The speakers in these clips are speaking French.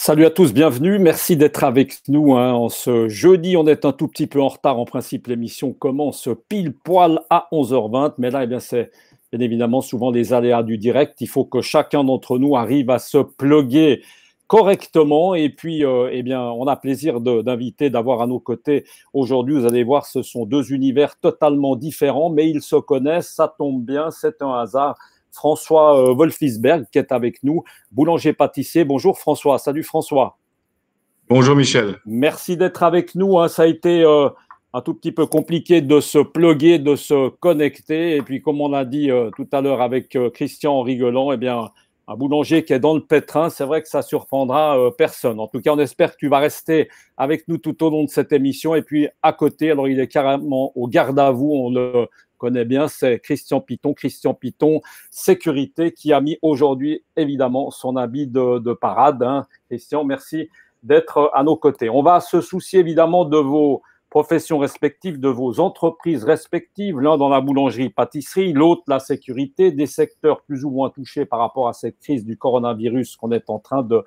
Salut à tous, bienvenue. Merci d'être avec nous. En ce jeudi, on est un tout petit peu en retard. En principe, l'émission commence pile poil à 11h20. Mais là, c'est bien évidemment souvent les aléas du direct. Il faut que chacun d'entre nous arrive à se plugger correctement. Et puis, on a plaisir d'inviter, d'avoir à nos côtés aujourd'hui. Vous allez voir, ce sont deux univers totalement différents, mais ils se connaissent. Ça tombe bien, c'est un hasard. François Wolfisberg qui est avec nous, boulanger-pâtissier. Bonjour François. Salut François. Bonjour Michel. Merci d'être avec nous. Ça a été un tout petit peu compliqué de se plugger, de se connecter. Et puis, comme on a dit tout à l'heure avec Christian en rigolant, un boulanger qui est dans le pétrin, c'est vrai que ça surprendra personne. En tout cas, on espère que tu vas rester avec nous tout au long de cette émission. Et puis, à côté, alors il est carrément au garde à vous, on le connaît bien, c'est Christian Piton, sécurité, qui a mis aujourd'hui, évidemment, son habit de parade. Christian, merci d'être à nos côtés. On va se soucier évidemment de vos professions respectives, de vos entreprises respectives, l'un dans la boulangerie-pâtisserie, l'autre la sécurité, des secteurs plus ou moins touchés par rapport à cette crise du coronavirus qu'on est en train de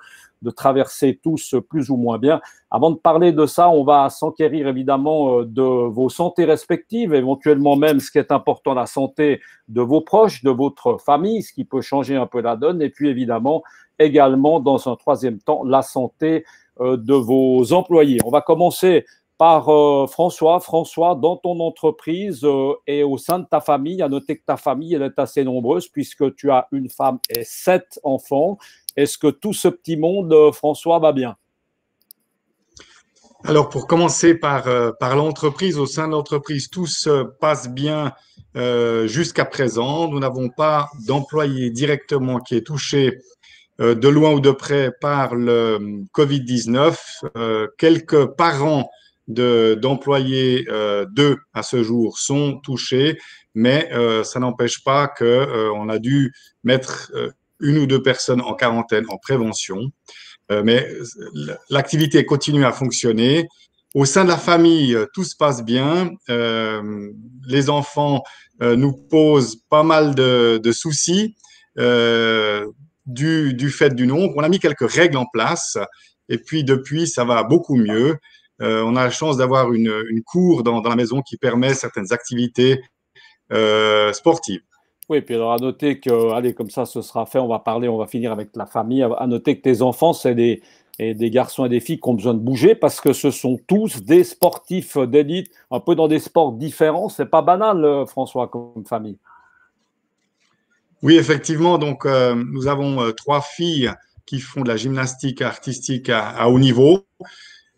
traverser tous plus ou moins bien. Avant de parler de ça, on va s'enquérir évidemment de vos santé respectives, éventuellement même ce qui est important, la santé de vos proches, de votre famille, ce qui peut changer un peu la donne, et puis évidemment également dans un troisième temps la santé de vos employés. On va commencer par François. François, dans ton entreprise et au sein de ta famille, à noter que ta famille elle est assez nombreuse puisque tu as une femme et 7 enfants. Est-ce que tout ce petit monde, François, va bien? Alors pour commencer par l'entreprise, au sein de l'entreprise, tout se passe bien jusqu'à présent. Nous n'avons pas d'employé directement qui est touché de loin ou de près par le Covid-19. Quelques parents d'employés, deux à ce jour, sont touchés, mais ça n'empêche pas qu'on a dû mettre une ou deux personnes en quarantaine en prévention. Mais l'activité continue à fonctionner. Au sein de la famille, tout se passe bien. Les enfants nous posent pas mal de soucis du fait du nombre. On a mis quelques règles en place et puis depuis, ça va beaucoup mieux. On a la chance d'avoir une cour dans la maison qui permet certaines activités sportives. Oui, puis alors à noter que, allez, comme ça, ce sera fait, on va parler, on va finir avec la famille. À noter que tes enfants, c'est des garçons et des filles qui ont besoin de bouger parce que ce sont tous des sportifs d'élite, un peu dans des sports différents. C'est pas banal, François, comme famille. Oui, effectivement. Donc, nous avons trois filles qui font de la gymnastique artistique à haut niveau.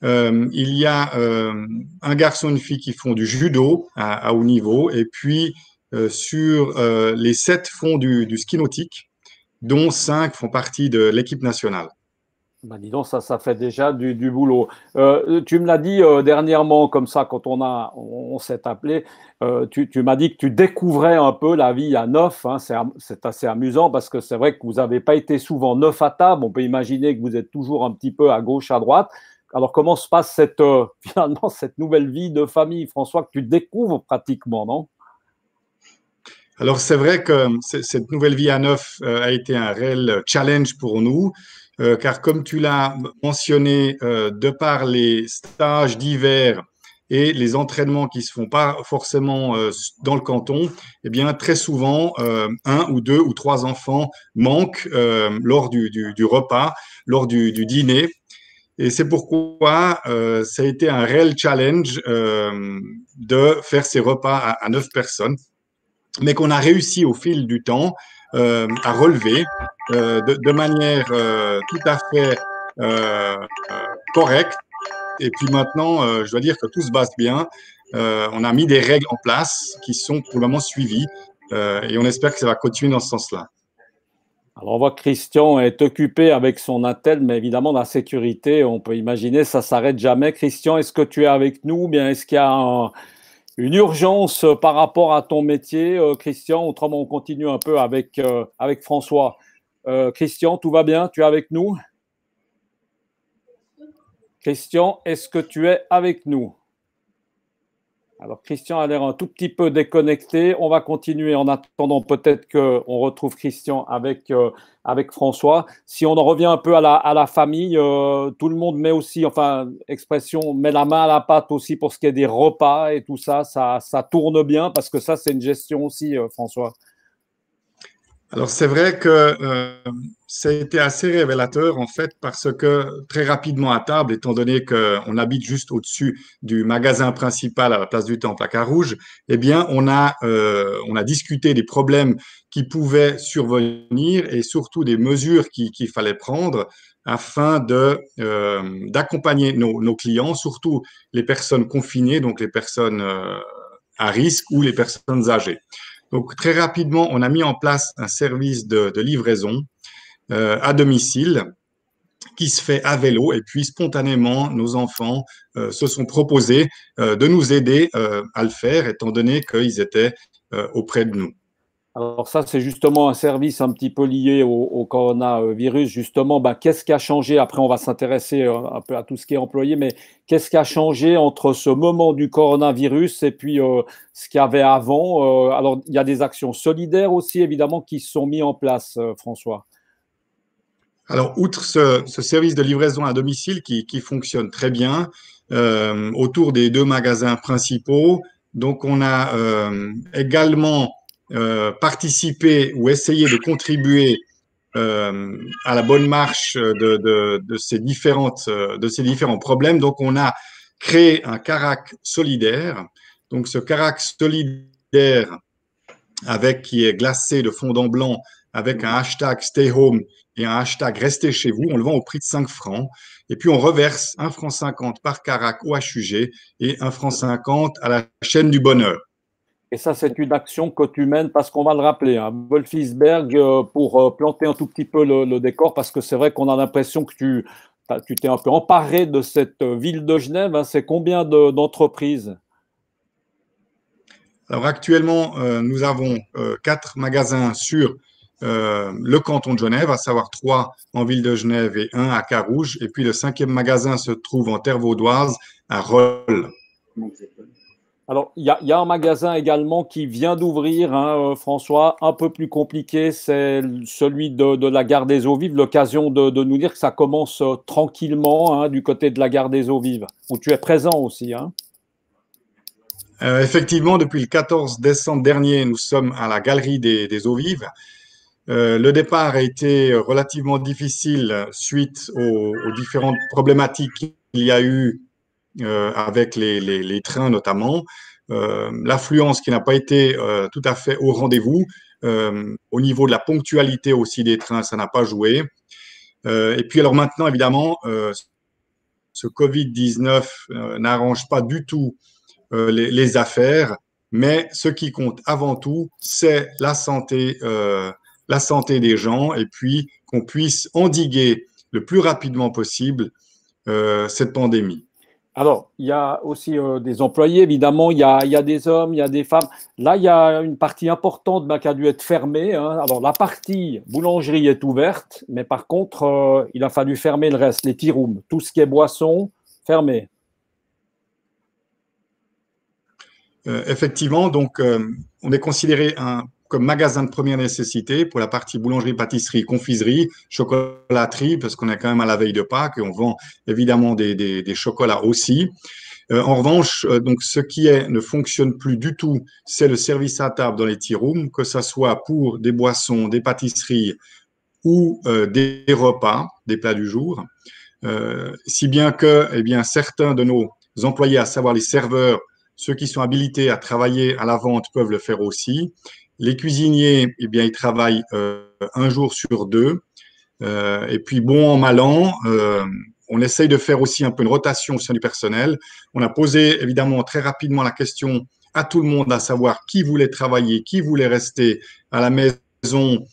Il y a un garçon et une fille qui font du judo à haut niveau. Et puis, sur les 7 font du ski nautique, dont 5 font partie de l'équipe nationale. Ben dis donc, ça fait déjà du boulot. Tu me l'as dit dernièrement, comme ça, quand on s'est appelé, tu m'as dit que tu découvrais un peu la vie à neuf. C'est assez amusant parce que c'est vrai que vous n'avez pas été souvent neuf à table. On peut imaginer que vous êtes toujours un petit peu à gauche, à droite. Alors, comment se passe finalement cette nouvelle vie de famille, François, que tu découvres pratiquement, non? Alors, c'est vrai que cette nouvelle vie à neuf a été un réel challenge pour nous, car comme tu l'as mentionné, de par les stages d'hiver et les entraînements qui se font pas forcément dans le canton, eh bien, très souvent, un ou deux ou trois enfants manquent lors du repas, lors du dîner. Et c'est pourquoi ça a été un réel challenge de faire ces repas à 9 personnes, mais qu'on a réussi au fil du temps à relever de manière tout à fait euh, correcte. Et puis maintenant, je dois dire que tout se passe bien. On a mis des règles en place qui sont pour le moment suivies et on espère que ça va continuer dans ce sens-là. Alors, on voit que Christian est occupé avec son attel, mais évidemment, la sécurité, on peut imaginer, ça s'arrête jamais. Christian, est-ce que tu es avec nous? Ou bien est-ce qu'il y a une urgence par rapport à ton métier, Christian? Autrement, on continue un peu avec François. Christian, tout va bien? Tu es avec nous? Christian, est-ce que tu es avec nous? Alors, Christian a l'air un tout petit peu déconnecté. On va continuer en attendant peut-être qu'on retrouve Christian avec François. Si on en revient un peu à la famille, tout le monde met aussi, enfin, expression, met la main à la pâte aussi pour ce qui est des repas et tout ça. Ça tourne bien parce que ça, c'est une gestion aussi, François. Alors, c'est vrai que ça a été assez révélateur, en fait, parce que très rapidement à table, étant donné qu'on habite juste au-dessus du magasin principal à la place du Temple à Carouge, eh bien, on a discuté des problèmes qui pouvaient survenir et surtout des mesures qu'il fallait prendre afin d'accompagner nos clients, surtout les personnes confinées, donc les personnes à risque ou les personnes âgées. Donc, très rapidement, on a mis en place un service de livraison à domicile qui se fait à vélo. Et puis, spontanément, nos enfants se sont proposés de nous aider à le faire, étant donné qu'ils étaient auprès de nous. Alors ça, c'est justement un service un petit peu lié au coronavirus. Justement, ben, qu'est-ce qui a changé? Après, on va s'intéresser un peu à tout ce qui est employé, mais qu'est-ce qui a changé entre ce moment du coronavirus et puis ce qu'il y avait avant? Alors, il y a des actions solidaires aussi, évidemment, qui se sont mises en place, François. Alors, outre ce service de livraison à domicile qui fonctionne très bien autour des deux magasins principaux, donc on a également participé ou essayé de contribuer à la bonne marche de ces différents problèmes. Donc, on a créé un Carac solidaire. Donc, ce Carac solidaire qui est glacé de fondant blanc avec un hashtag Stay Home et un hashtag Restez chez vous. On le vend au prix de 5 francs. Et puis, on reverse 1,50 franc par Carac au HUG et 1,50 franc à la chaîne du bonheur. Et ça, c'est une action que tu mènes parce qu'on va le rappeler, hein, Wolfisberg, pour planter un tout petit peu le décor, parce que c'est vrai qu'on a l'impression que tu t'es un peu emparé de cette ville de Genève. Hein. C'est combien d'entreprises? Alors actuellement, nous avons 4 magasins sur le canton de Genève, à savoir 3 en ville de Genève et 1 à Carouge. Et puis le 5e magasin se trouve en terre vaudoise à Rolle. Alors, il y a un magasin également qui vient d'ouvrir, hein, François, un peu plus compliqué, c'est celui de la gare des Eaux Vives. L'occasion de nous dire que ça commence tranquillement, hein, du côté de la gare des Eaux Vives, où tu es présent aussi. Hein. Effectivement, depuis le 14 décembre dernier, nous sommes à la galerie des Eaux Vives. Le départ a été relativement difficile suite aux différentes problématiques qu'il y a eu avec les trains notamment. L'affluence qui n'a pas été tout à fait au rendez-vous. Au niveau de la ponctualité aussi des trains, ça n'a pas joué. Et puis alors maintenant, évidemment, ce Covid-19 n'arrange pas du tout les affaires, mais ce qui compte avant tout, c'est la santé des gens et puis qu'on puisse endiguer le plus rapidement possible cette pandémie. Alors, il y a aussi des employés, évidemment, il y a des hommes, il y a des femmes. Là, il y a une partie importante ben, qui a dû être fermée. Hein. Alors, la partie boulangerie est ouverte, mais par contre, il a fallu fermer le reste, les tea rooms, tout ce qui est boisson, fermé. Effectivement, donc on est considéré comme magasin de première nécessité pour la partie boulangerie, pâtisserie, confiserie, chocolaterie, parce qu'on est quand même à la veille de Pâques et on vend évidemment des chocolats aussi. En revanche, donc ce ne fonctionne plus du tout, c'est le service à table dans les tea rooms, que ce soit pour des boissons, des pâtisseries ou des repas, des plats du jour. Si bien que, eh bien, certains de nos employés, à savoir les serveurs, ceux qui sont habilités à travailler à la vente peuvent le faire aussi. Les cuisiniers, eh bien, ils travaillent un jour sur deux. Et puis, bon an, mal an, on essaye de faire aussi un peu une rotation au sein du personnel. On a posé évidemment très rapidement la question à tout le monde, à savoir qui voulait travailler, qui voulait rester à la maison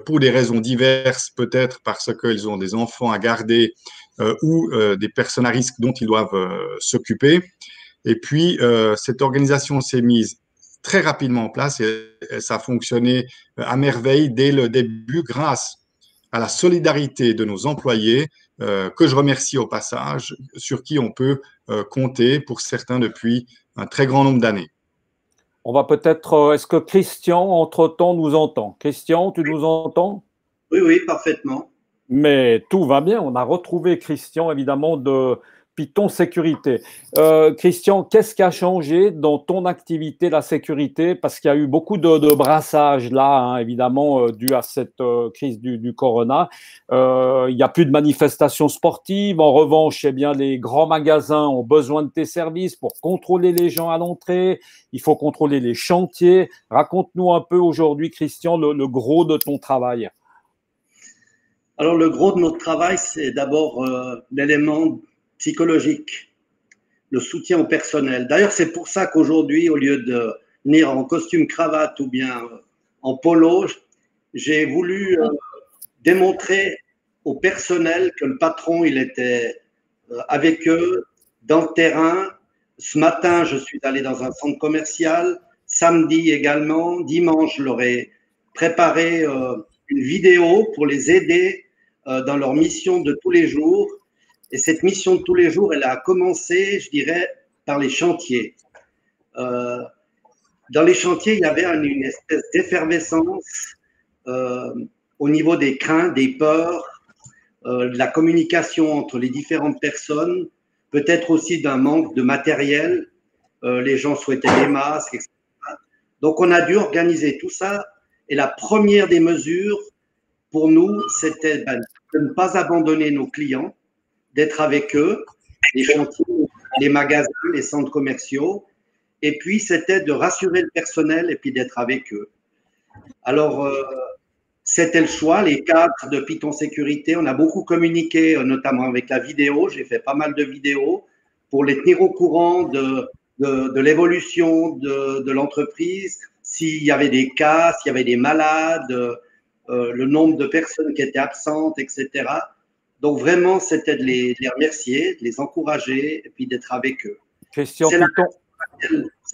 pour des raisons diverses, peut-être parce qu'ils ont des enfants à garder ou des personnes à risque dont ils doivent s'occuper. Et puis, cette organisation s'est mise très rapidement en place et ça a fonctionné à merveille dès le début grâce à la solidarité de nos employés, que je remercie au passage, sur qui on peut compter pour certains depuis un très grand nombre d'années. On va peut-être, est-ce que Christian, entre-temps, nous entend? Christian, tu nous entends? Oui, oui, parfaitement. Mais tout va bien. On a retrouvé Christian, évidemment, de Python Sécurité. Christian, qu'est-ce qui a changé dans ton activité, la sécurité? Parce qu'il y a eu beaucoup de brassage là, hein, évidemment, dû à cette crise du corona. Il n'y a plus de manifestations sportives. En revanche, eh bien, les grands magasins ont besoin de tes services pour contrôler les gens à l'entrée. Il faut contrôler les chantiers. Raconte-nous un peu aujourd'hui, Christian, le gros de ton travail. Alors, le gros de notre travail, c'est d'abord l'élément psychologique, le soutien au personnel. D'ailleurs, c'est pour ça qu'aujourd'hui, au lieu de venir en costume cravate ou bien en polo, j'ai voulu démontrer au personnel que le patron, il était avec eux dans le terrain. Ce matin, je suis allé dans un centre commercial. Samedi également. Dimanche, je leur ai préparé une vidéo pour les aider dans leur mission de tous les jours. Et cette mission de tous les jours, elle a commencé, je dirais, par les chantiers. Dans les chantiers, il y avait une espèce d'effervescence au niveau des craintes, des peurs, de la communication entre les différentes personnes, peut-être aussi d'un manque de matériel. Les gens souhaitaient des masques, etc. Donc, on a dû organiser tout ça. Et la première des mesures, pour nous, c'était de ne pas abandonner nos clients, d'être avec eux, les chantiers, les magasins, les centres commerciaux. Et puis, c'était de rassurer le personnel et puis d'être avec eux. Alors, c'était le choix, les cadres de Python Sécurité. On a beaucoup communiqué, notamment avec la vidéo. J'ai fait pas mal de vidéos pour les tenir au courant de l'évolution de l'entreprise, s'il y avait des cas, s'il y avait des malades, le nombre de personnes qui étaient absentes, etc. Donc, vraiment, c'était de les remercier, de les encourager et puis d'être avec eux. Christian, c'est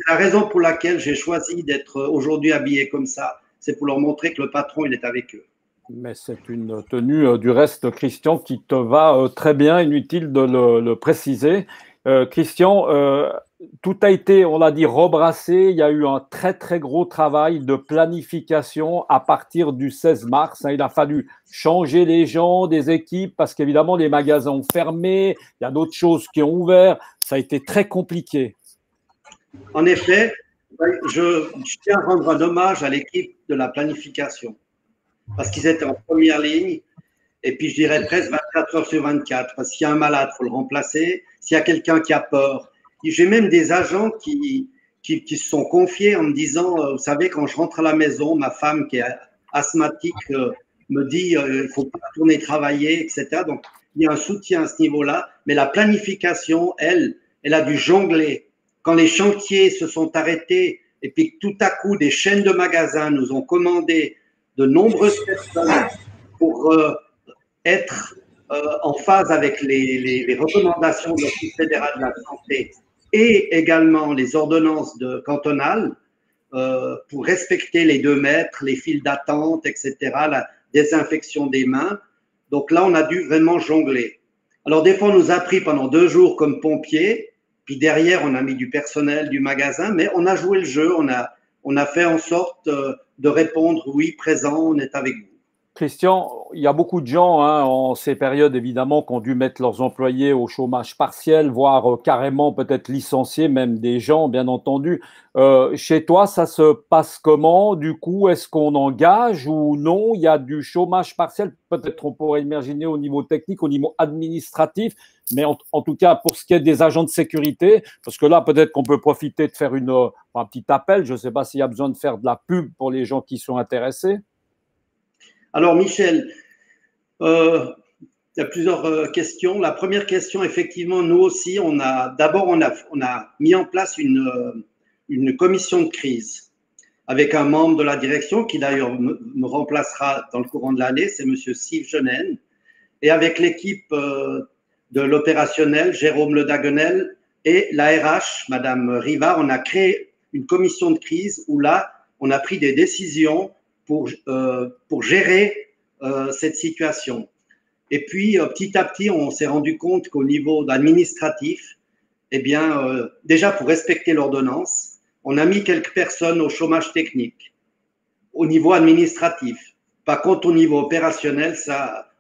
la raison pour laquelle j'ai choisi d'être aujourd'hui habillé comme ça. C'est pour leur montrer que le patron, il est avec eux. Mais c'est une tenue du reste, Christian, qui te va très bien, inutile de le préciser. Christian, tout a été, on l'a dit, rebrassé. Il y a eu un très, très gros travail de planification à partir du 16 mars. Il a fallu changer les gens, des équipes, parce qu'évidemment, les magasins ont fermé. Il y a d'autres choses qui ont ouvert. Ça a été très compliqué. En effet, je tiens à rendre un hommage à l'équipe de la planification parce qu'ils étaient en première ligne et puis je dirais presque 24 heures sur 24 parce qu'il y a un malade, il faut le remplacer. S'il y a quelqu'un qui a peur. J'ai même des agents qui se sont confiés en me disant, vous savez, quand je rentre à la maison, ma femme qui est asthmatique me dit, il ne faut pas retourner travailler, etc. Donc, il y a un soutien à ce niveau-là. Mais la planification, elle a dû jongler. Quand les chantiers se sont arrêtés et puis tout à coup, des chaînes de magasins nous ont commandé de nombreuses personnes pour être en phase avec les recommandations de l'Office fédéral de la santé et également les ordonnances cantonales pour respecter les 2 mètres, les files d'attente, etc., la désinfection des mains. Donc là, on a dû vraiment jongler. Alors des fois, on nous a pris pendant 2 jours comme pompiers. Puis derrière, on a mis du personnel du magasin, mais on a joué le jeu, on a fait en sorte de répondre, oui, présent, on est avec vous. Christian, il y a beaucoup de gens en ces périodes, évidemment, qui ont dû mettre leurs employés au chômage partiel, voire carrément peut-être licencier même des gens, bien entendu. Chez toi, ça se passe comment? Du coup, est-ce qu'on engage ou non? Il y a du chômage partiel, peut-être on pourrait imaginer au niveau technique, au niveau administratif, mais en tout cas, pour ce qui est des agents de sécurité, parce que là, peut-être qu'on peut profiter de faire un petit appel. Je ne sais pas s'il y a besoin de faire de la pub pour les gens qui sont intéressés. Alors, Michel, il y a plusieurs questions. La première question, effectivement, nous aussi, on a mis en place une commission de crise avec un membre de la direction qui d'ailleurs me remplacera dans le courant de l'année, c'est monsieur Steve Genen, et avec l'équipe de l'opérationnel, Jérôme Le Daguenel, et la RH, madame Rivard, on a créé une commission de crise où là, on a pris des décisions pour gérer cette situation. Et puis, petit à petit, on s'est rendu compte qu'au niveau administratif, eh bien, déjà pour respecter l'ordonnance, on a mis quelques personnes au chômage technique, au niveau administratif. Par contre, au niveau opérationnel,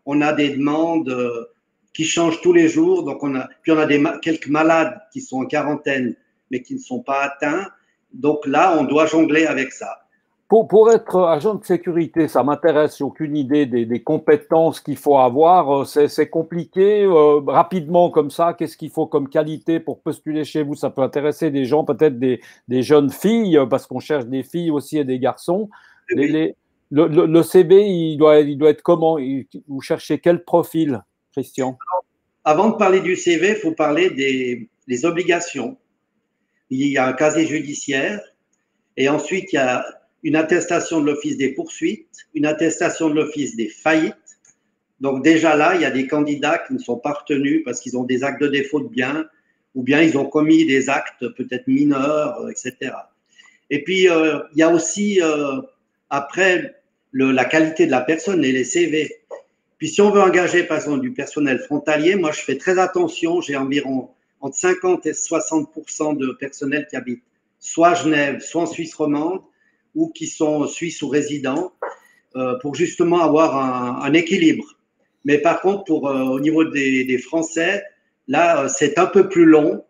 on a des demandes qui changent tous les jours. Donc puis on a quelques malades qui sont en quarantaine, mais qui ne sont pas atteints. Donc là, on doit jongler avec ça. Pour être agent de sécurité, ça m'intéresse, j'ai aucune idée des compétences qu'il faut avoir. C'est compliqué, rapidement comme ça, qu'est-ce qu'il faut comme qualité pour postuler chez vous? Ça peut intéresser des gens, peut-être des jeunes filles, parce qu'on cherche des filles aussi et des garçons. Oui. Le CV, il doit être comment? Vous cherchez quel profil, Christian? Avant de parler du CV, il faut parler des obligations. Il y a un casier judiciaire et ensuite il y a une attestation de l'Office des poursuites, une attestation de l'Office des faillites. Donc déjà là, il y a des candidats qui ne sont pas retenus parce qu'ils ont des actes de défaut de biens ou bien ils ont commis des actes peut-être mineurs, etc. Et puis, il y a aussi, après, la qualité de la personne et les CV. Puis si on veut engager, par exemple, du personnel frontalier, moi, je fais très attention. J'ai environ entre 50 et 60% de personnel qui habite soit à Genève, soit en Suisse romande, ou qui sont suisses ou résidents, pour justement avoir un équilibre. Mais par contre, au niveau des Français, là, c'est un peu plus long.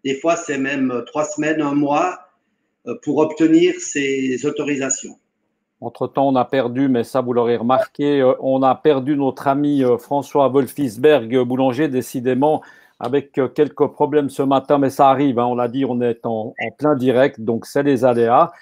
Des fois, c'est même 3 semaines, 1 mois pour obtenir ces autorisations. Entre-temps, on a perdu, mais ça, vous l'aurez remarqué, on a perdu notre ami François Wolfisberg, boulanger, décidément, avec quelques problèmes ce matin, mais ça arrive, hein, on l'a dit, on est en plein direct, donc c'est les aléas.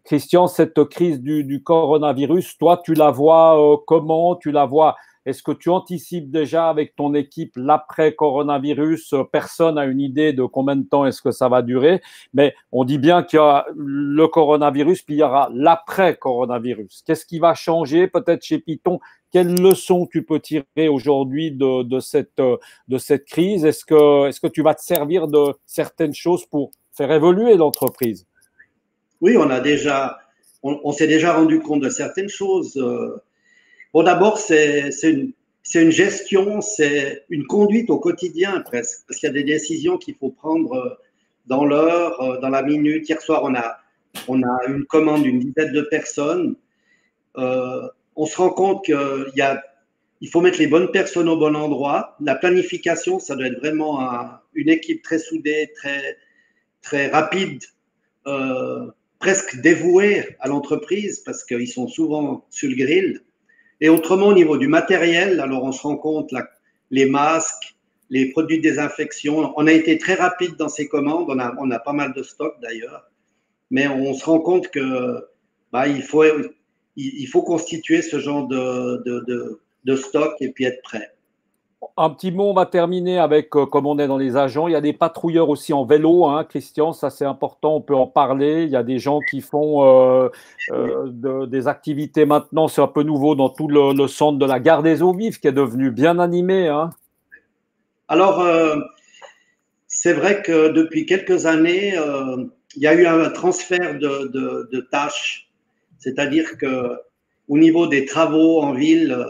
Christian, cette crise du coronavirus, toi, tu la vois comment? Tu la vois? Est-ce que tu anticipes déjà avec ton équipe l'après-coronavirus? Personne n'a une idée de combien de temps est-ce que ça va durer, mais on dit bien qu'il y a le coronavirus, puis il y aura l'après-coronavirus. Qu'est-ce qui va changer peut-être chez Python? Quelles leçons tu peux tirer aujourd'hui de cette crise? Est-ce que tu vas te servir de certaines choses pour faire évoluer l'entreprise? Oui, on s'est déjà rendu compte de certaines choses. Bon, d'abord, c'est une gestion, c'est une conduite au quotidien presque, parce qu'il y a des décisions qu'il faut prendre dans l'heure, dans la minute. Hier soir, on a une commande d'une dizaine de personnes. On se rend compte qu'il faut mettre les bonnes personnes au bon endroit. La planification, ça doit être vraiment une équipe très soudée, très, très rapide, presque dévouée à l'entreprise, parce qu'ils sont souvent sur le grill. Et autrement, au niveau du matériel, alors on se rend compte, les masques, les produits de désinfection, on a été très rapide dans ces commandes, on a pas mal de stock d'ailleurs, mais on se rend compte que il faut constituer ce genre de stock et puis être prêt. Un petit mot, on va terminer avec, comme on est dans les agents, il y a des patrouilleurs aussi en vélo, hein, Christian, ça c'est important, on peut en parler. Il y a des gens qui font des activités maintenant, c'est un peu nouveau dans tout le centre de la Gare des Eaux Vives qui est devenu bien animé. Hein. Alors, c'est vrai que depuis quelques années, il y a eu un transfert de tâches, c'est-à-dire qu'au niveau des travaux en ville,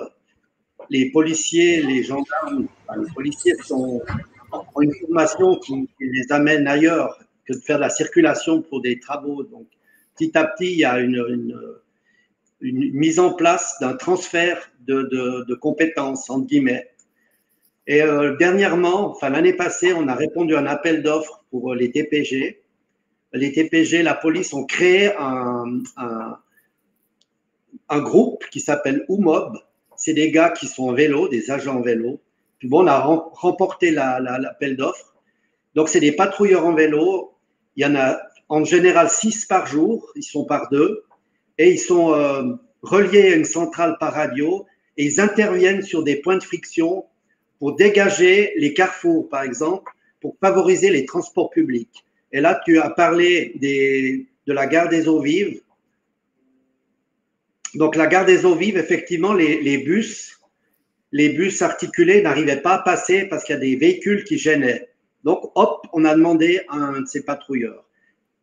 les policiers, les gendarmes, les policiers ont une formation qui les amène ailleurs que de faire de la circulation pour des travaux. Donc, petit à petit, il y a une mise en place d'un transfert de compétences, entre guillemets. Et dernièrement, enfin l'année passée, on a répondu à un appel d'offres pour les TPG. Les TPG, la police ont créé un groupe qui s'appelle UMOB. C'est des gars qui sont en vélo, des agents en vélo. Puis bon, on a remporté l'appel d'offres. Donc, c'est des patrouilleurs en vélo. Il y en a en général 6 par jour. Ils sont par 2. Et ils sont reliés à une centrale par radio. Et ils interviennent sur des points de friction pour dégager les carrefours, par exemple, pour favoriser les transports publics. Et là, tu as parlé de la Gare des Eaux Vives. Donc, la Gare des Eaux Vives, effectivement, les bus articulés n'arrivaient pas à passer parce qu'il y a des véhicules qui gênaient. Donc, hop, on a demandé à un de ces patrouilleurs.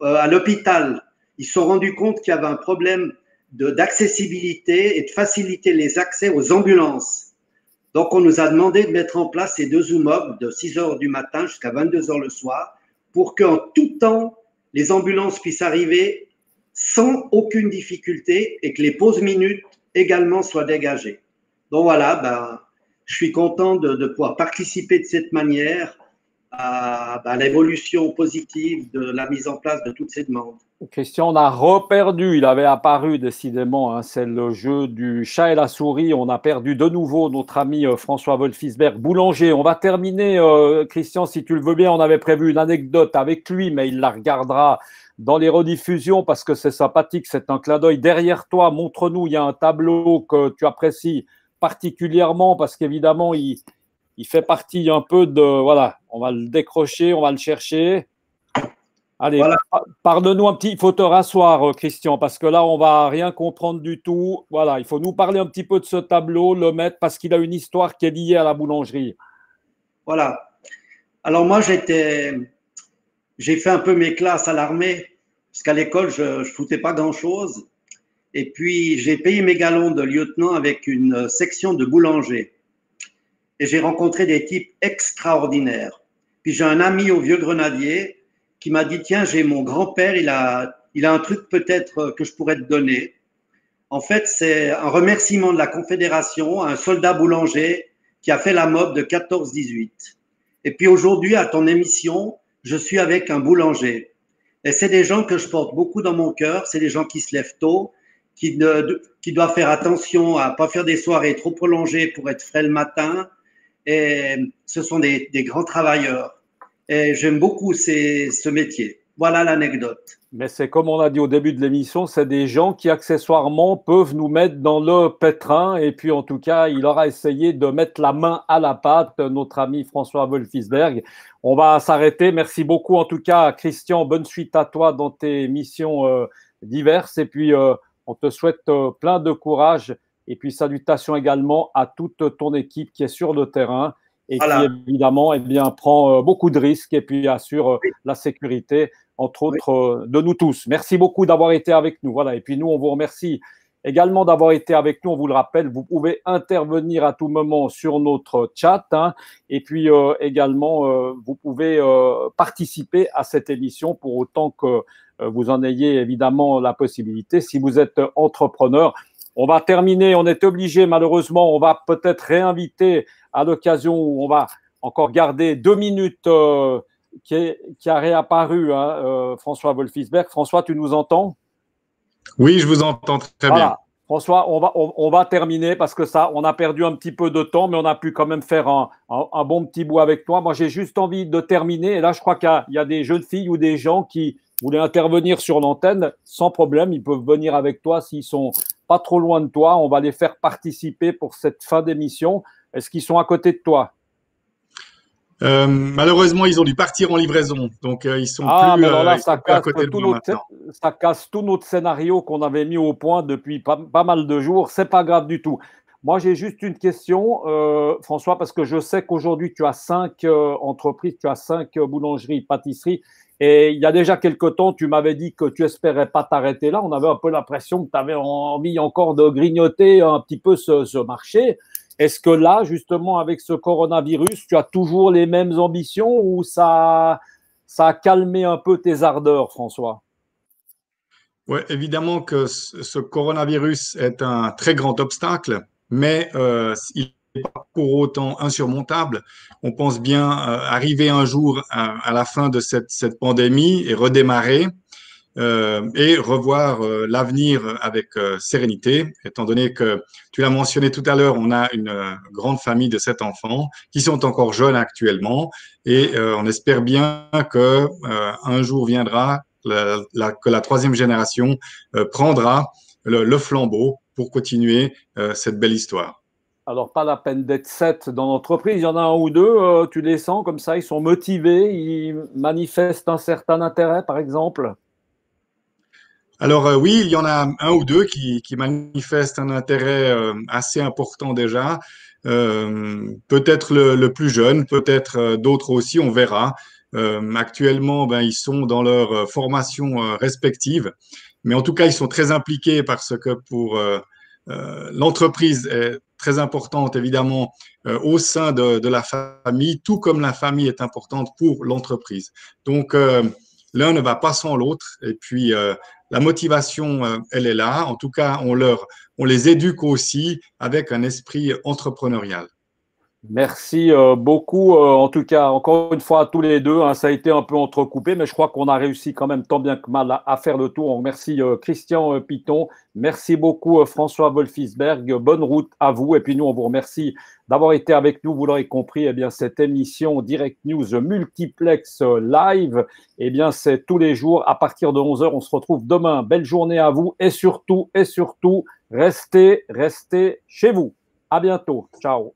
À l'hôpital, ils se sont rendus compte qu'il y avait un problème d'accessibilité et de faciliter les accès aux ambulances. Donc, on nous a demandé de mettre en place ces 2 Zoomob de 6 heures du matin jusqu'à 22 heures le soir pour qu'en tout temps, les ambulances puissent arriver sans aucune difficulté et que les pauses minutes également soient dégagées. Donc voilà, ben, je suis content de pouvoir participer de cette manière à l'évolution positive de la mise en place de toutes ces demandes. Christian, on a reperdu, il avait apparu décidément, hein, c'est le jeu du chat et la souris, on a perdu de nouveau notre ami François Wolfisberg, boulanger. On va terminer, Christian, si tu le veux bien, on avait prévu une anecdote avec lui, mais il la regardera dans les rediffusions parce que c'est sympathique, c'est un clin d'œil. Derrière toi, montre-nous, il y a un tableau que tu apprécies particulièrement parce qu'évidemment, il fait partie un peu de… Voilà, on va le décrocher, on va le chercher. Allez, voilà. Parle-nous un petit… Il faut te rasseoir, Christian, parce que là, on ne va rien comprendre du tout. Voilà, il faut nous parler un petit peu de ce tableau, le mettre, parce qu'il a une histoire qui est liée à la boulangerie. Voilà. Alors moi, j'ai fait un peu mes classes à l'armée, parce qu'à l'école, je ne foutais pas grand-chose. Et puis, j'ai payé mes galons de lieutenant avec une section de boulanger. Et j'ai rencontré des types extraordinaires. Puis, j'ai un ami au Vieux-Grenadier qui m'a dit, tiens, j'ai mon grand-père, il a un truc peut-être que je pourrais te donner. En fait, c'est un remerciement de la Confédération à un soldat boulanger qui a fait la mob de 14-18. Et puis aujourd'hui, à ton émission, je suis avec un boulanger. Et c'est des gens que je porte beaucoup dans mon cœur. C'est des gens qui se lèvent tôt, qui doivent faire attention à ne pas faire des soirées trop prolongées pour être frais le matin. Et ce sont des grands travailleurs. Et j'aime beaucoup ce métier. Voilà l'anecdote. Mais c'est comme on a dit au début de l'émission, c'est des gens qui accessoirement peuvent nous mettre dans le pétrin. Et puis en tout cas, il aura essayé de mettre la main à la pâte, notre ami François Wolfisberg. On va s'arrêter. Merci beaucoup en tout cas, Christian. Bonne suite à toi dans tes missions diverses. Et puis on te souhaite plein de courage. Et puis salutations également à toute ton équipe qui est sur le terrain et qui évidemment prend beaucoup de risques et puis assure la sécurité, entre autres, de nous tous. Merci beaucoup d'avoir été avec nous. Voilà. Et puis nous, on vous remercie également d'avoir été avec nous. On vous le rappelle, vous pouvez intervenir à tout moment sur notre chat. Hein, et puis également, vous pouvez participer à cette émission pour autant que vous en ayez évidemment la possibilité. Si vous êtes entrepreneur, on va terminer. On est obligé, malheureusement, on va peut-être réinviter à l'occasion où on va encore garder 2 minutes qui a réapparu, hein, François Wolfisberg. François, tu nous entends? Oui, je vous entends très bien. François, on va terminer parce que ça, on a perdu un petit peu de temps, mais on a pu quand même faire un bon petit bout avec toi. Moi, j'ai juste envie de terminer. Et là, je crois qu'il y a des jeunes filles ou des gens qui voulaient intervenir sur l'antenne. Sans problème, ils peuvent venir avec toi s'ils sont pas trop loin de toi. On va les faire participer pour cette fin d'émission. Est-ce qu'ils sont à côté de toi? Malheureusement, ils ont dû partir en livraison, donc ils sont plus alors là, ça à côté de moi maintenant. Ça casse tout notre scénario qu'on avait mis au point depuis pas mal de jours. C'est pas grave du tout. Moi, j'ai juste une question, François, parce que je sais qu'aujourd'hui, tu as 5 entreprises, tu as 5 boulangeries, pâtisseries, et il y a déjà quelque temps, tu m'avais dit que tu espérais pas t'arrêter là. On avait un peu l'impression que tu avais envie encore de grignoter un petit peu ce marché. Est-ce que là, justement, avec ce coronavirus, tu as toujours les mêmes ambitions ou ça a calmé un peu tes ardeurs, François? Oui, évidemment que ce coronavirus est un très grand obstacle, mais il n'est pas pour autant insurmontable. On pense bien arriver un jour à la fin de cette pandémie et redémarrer. Et revoir l'avenir avec sérénité, étant donné que, tu l'as mentionné tout à l'heure, on a une grande famille de 7 enfants qui sont encore jeunes actuellement et on espère bien que un jour viendra que la 3e génération prendra le flambeau pour continuer cette belle histoire. Alors, pas la peine d'être 7 dans l'entreprise, il y en a 1 ou 2, tu les sens comme ça, ils sont motivés, ils manifestent un certain intérêt, par exemple? Alors oui, il y en a 1 ou 2 qui manifestent un intérêt assez important déjà. Peut-être le plus jeune, peut-être d'autres aussi, on verra. Actuellement, ils sont dans leur formation respective, mais en tout cas, ils sont très impliqués parce que pour l'entreprise est très importante, évidemment, au sein de la famille, tout comme la famille est importante pour l'entreprise. Donc, l'un ne va pas sans l'autre. Et puis, la motivation, elle est là. En tout cas, on les éduque aussi avec un esprit entrepreneurial. Merci beaucoup. En tout cas, encore une fois, à tous les deux, hein, ça a été un peu entrecoupé, mais je crois qu'on a réussi quand même tant bien que mal à faire le tour. Donc, merci Christian Piton. Merci beaucoup François Wolfisberg. Bonne route à vous. Et puis nous, on vous remercie d'avoir été avec nous. Vous l'aurez compris, eh bien, cette émission Direct News Multiplex Live, eh bien, c'est tous les jours à partir de 11 h. On se retrouve demain. Belle journée à vous et surtout, restez chez vous. À bientôt. Ciao.